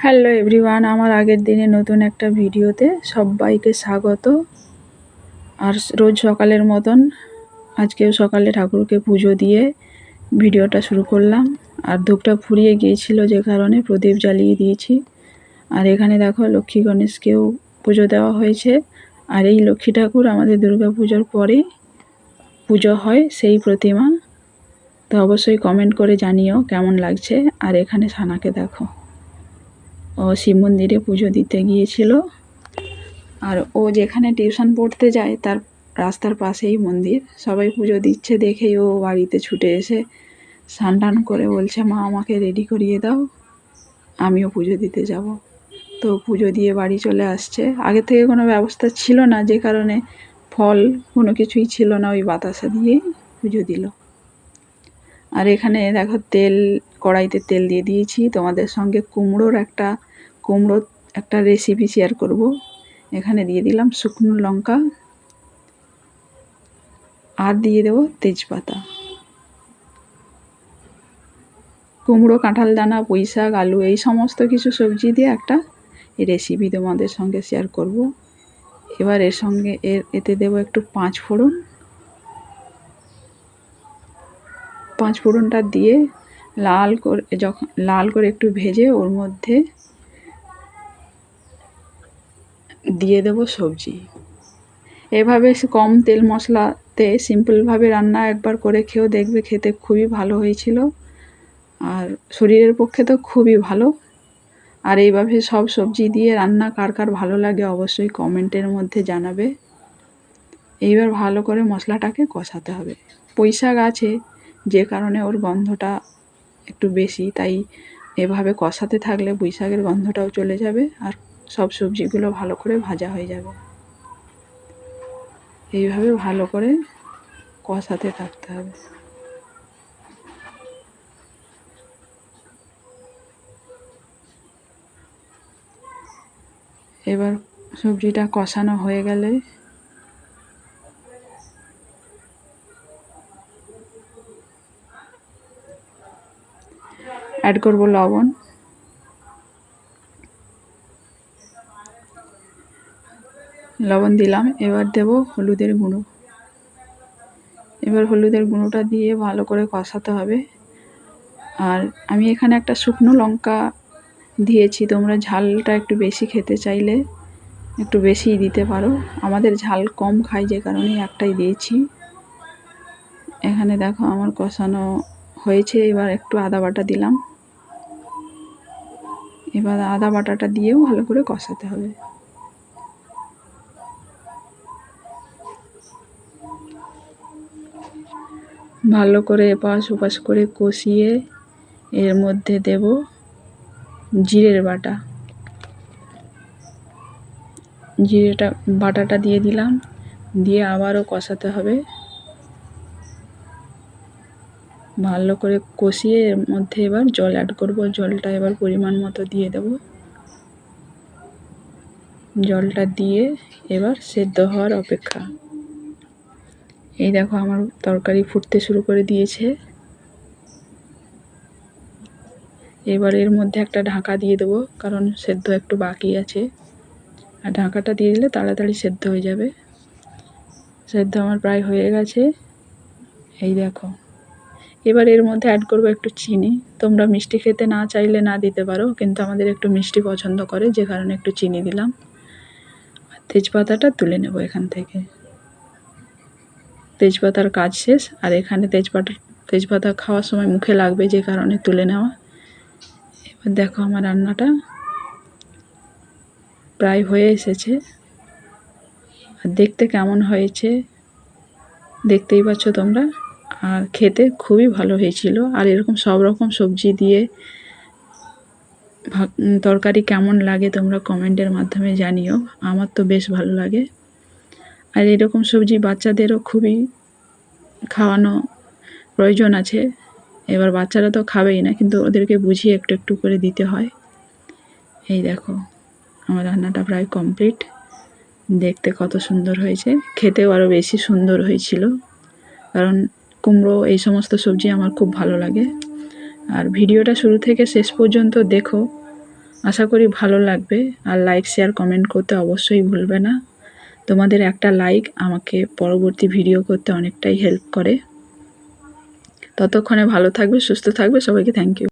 Hello everyone, আমার আগের দিনে নতুন একটা ভিডিওতে সবাইকে স্বাগত। আর রোজ সকালের মতন আজকেও সকালে ঠাকুরকে পুজো দিয়ে ভিডিওটা শুরু করলাম। আর ধূপটা ফুরিয়ে গিয়েছিল, যে কারণে প্রদীপ জ্বালিয়ে দিয়েছি। আর এখানে দেখো লক্ষ্মী গণেশকেও পুজো দেওয়া হয়েছে। আর এই লক্ষ্মী ঠাকুর আমাদের দুর্গা পুজোর পরেই পুজো হয়, সেই প্রতিমা। তো অবশ্যই কমেন্ট করে জানিও কেমন লাগছে। আর এখানে সানাকে দেখো, ও শিব মন্দিরে পুজো দিতে গিয়েছিল। আর ও যেখানে টিউশন পড়তে যায় তার রাস্তার পাশেই মন্দির। সবাই পুজো দিচ্ছে দেখেই ও বাড়িতে ছুটে এসে স্নান টান করে বলছে, মা আমাকে রেডি করিয়ে দাও, আমিও পুজো দিতে যাব। তো পুজো দিয়ে বাড়ি চলে আসছে। আগে থেকে কোনো ব্যবস্থা ছিল না, যে কারণে ফল কোনো কিছুই ছিল না, ওই বাতাসা দিয়েই পুজো দিল। আর এখানে দেখো কড়াইতে তেল দিয়ে দিয়েছি। তোমাদের সঙ্গে কুমড়োর একটা রেসিপি শেয়ার করব। এখানে দিয়ে দিলাম শুকনো লঙ্কা, আর দিয়ে দেবো তেজপাতা। কুমড়ো, কাঁঠাল দানা, পুঁই শাক, আলু, এই সমস্ত কিছু সবজি দিয়ে একটা রেসিপি তোমাদের সঙ্গে শেয়ার করব। এবার এতে দেবো একটু পাঁচ ফোড়নটা দিয়ে লাল করে একটু ভেজে ওর মধ্যে দিয়ে দেবো সবজি। এভাবে কম তেল মশলাতে সিম্পলভাবে রান্না একবার করে খেয়েও দেখবে, খেতে খুবই ভালো হয়েছিল। আর শরীরের পক্ষে তো খুবই ভালো। আর এইভাবে সব সবজি দিয়ে রান্না কার কার ভালো লাগে অবশ্যই কমেন্টের মধ্যে জানাবে। এইবার ভালো করে মশলাটাকে কষাতে হবে। পুঁই শাক আছে, যে কারণে ওর গন্ধটা একটু বেশি, তাই এভাবে কষাতে থাকলে পুঁই শাকের গন্ধটাও চলে যাবে আর সব সবজিগুলো ভালো করে ভাজা হয়ে যাবে। এইভাবে ভালো করে কষাতে থাকতে হবে। এবার সবজিটা কষানো হয়ে গেলে অ্যাড করব লবণ। লবণ দিলাম। এবার দেব হলুদের গুঁড়ো। এবার হলুদের গুঁড়োটা দিয়ে ভালো করে কষাতে হবে। আর আমি এখানে একটা শুকনো লঙ্কা দিয়েছি, তোমরা ঝালটা একটু বেশি খেতে চাইলে একটু বেশিই দিতে পারো। আমাদের ঝাল কম খাই, যে কারণে একটাই দিয়েছি। এখানে দেখো আমার কষানো হয়েছে। এবার একটু আদা বাটা দিলাম। এবার আদা বাটাটা দিয়েও ভালো করে কষাতে হবে। ভালো করে এপাশ ওপাশ করে কষিয়ে এর মধ্যে দেব জিরের বাটা। বাটাটা দিয়ে দিলাম, দিয়ে আবারও কষাতে হবে। ভালো করে কষিয়ে এর মধ্যে এবার জল অ্যাড করব। জলটা এবার পরিমাণ মতো দিয়ে দেব। জলটা দিয়ে এবার সেদ্ধ হওয়ার অপেক্ষা। এই দেখো আমার তরকারি ফুটতে শুরু করে দিয়েছে। এবার এর মধ্যে একটা ঢাকা দিয়ে দেবো, কারণ সেদ্ধ একটু বাকি আছে। আর ঢাকাটা দিয়ে দিলে তাড়াতাড়ি সেদ্ধ হয়ে যাবে। সেদ্ধ আমার প্রায় হয়ে গেছে। এই দেখো, এবার এর মধ্যে অ্যাড করব একটু চিনি। তোমরা মিষ্টি খেতে না চাইলে না দিতে পারো, কিন্তু আমাদের একটু মিষ্টি পছন্দ করে, যে কারণে একটু চিনি দিলাম। আর তেজপাতাটা তুলে নেব এখান থেকে। তেজপাতার কাজ শেষ। আর এখানে তেজপাতা খাওয়ার সময় মুখে লাগবে, যে কারণে তুলে নেওয়া। এবার দেখো আমার রান্নাটা প্রায় হয়ে এসেছে। আর দেখতে কেমন হয়েছে দেখতেই পাচ্ছ তোমরা। আর খেতে খুবই ভালো হয়েছিল। আর এরকম সব রকম সবজি দিয়ে তরকারি কেমন লাগে তোমরা কমেন্টের মাধ্যমে জানিও। আমার তো বেশ ভালো লাগে। আর এরকম সবজি বাচ্চাদেরও খুবই খাওয়ানো প্রয়োজন আছে। এবার বাচ্চারা তো খাবেই না, কিন্তু ওদেরকে বুঝিয়ে একটু একটু করে দিতে হয়। এই দেখো আমার রান্নাটা প্রায় কমপ্লিট। দেখতে কত সুন্দর হয়েছে, খেতেও আরও বেশি সুন্দর হয়েছিল, কারণ কুমড়ো এই সমস্ত সবজি আমার খুব ভালো লাগে। আর ভিডিওটা শুরু থেকে শেষ পর্যন্ত দেখো, আশা করি ভালো লাগবে। আর লাইক শেয়ার কমেন্ট করতে অবশ্যই ভুলবে না। তোমাদের একটা লাইক আমাকে পরবর্তী ভিডিও করতে অনেকটাই হেল্প করে। ততক্ষণে ভালো থাকবে, সুস্থ থাকবে। সবাইকে থ্যাংক ইউ।